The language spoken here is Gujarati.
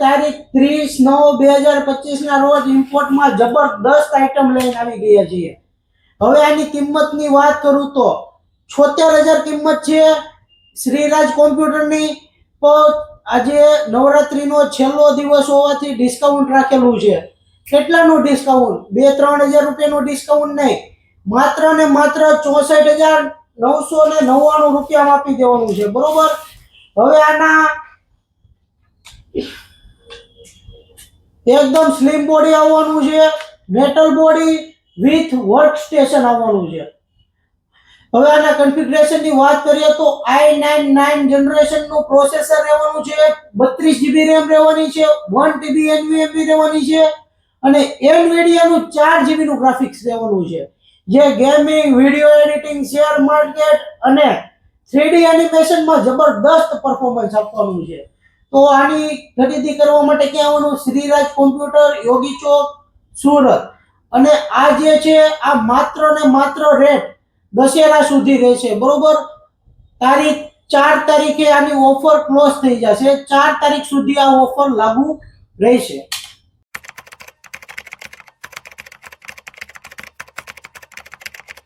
તારીખ 30/9/2025 ના રોજ ઇમ્પોર્ટમાં જબરદસ્ત આઈટમ લઈને આવી ગયા છીએ. હવે આની કિંમતની વાત કરું તો 76,000 કિંમત છે શ્રીરાજ કોમ્પ્યુટરની. આજે નવરાત્રીનો છેલ્લો દિવસ હોવાથી ડિસ્કાઉન્ટ રાખેલું છે. કેટલાનું ડિસ્કાઉન્ટ? 2-3 હજાર રૂપિયાનું ડિસ્કાઉન્ટ નહીં, માત્ર ને માત્ર 64,999 રૂપિયામાં આપી દેવાનું છે. બરોબર. હવે આના એકદમ સ્લિમ બોડી આવવાનું છે, metal body with work station આવવાનું છે. હવે આના કન્ફિગરેશનની વાત કરીએ તો i9 જનરેશન નું પ્રોસેસર રહેવાનું છે, 32 GB RAM રહેવાની છે, 1 TB NVMe રહેવાની છે અને NVIDIA નું 4 GB નું ગ્રાફિક્સ રહેવાનું છે, જે gaming, video editing, share market અને 3D એનિમેશન માં જબરદસ્ત પરફોર્મન્સ આપવાનું છે. તો આની ખરીદી કરવા માટે ક્યાં આવવાનું? શ્રીરાજ કોમ્પ્યુટર, યોગી ચોક, સુરત. અને આ જે છે આ માત્ર ને માત્ર રેટ દશેરા સુધી રહેશે. બરોબર. તારીખ 4 તારીખે આની ઓફર ક્લોઝ થઈ જશે. 4 તારીખ સુધી આ ઓફર લાગુ રહેશે.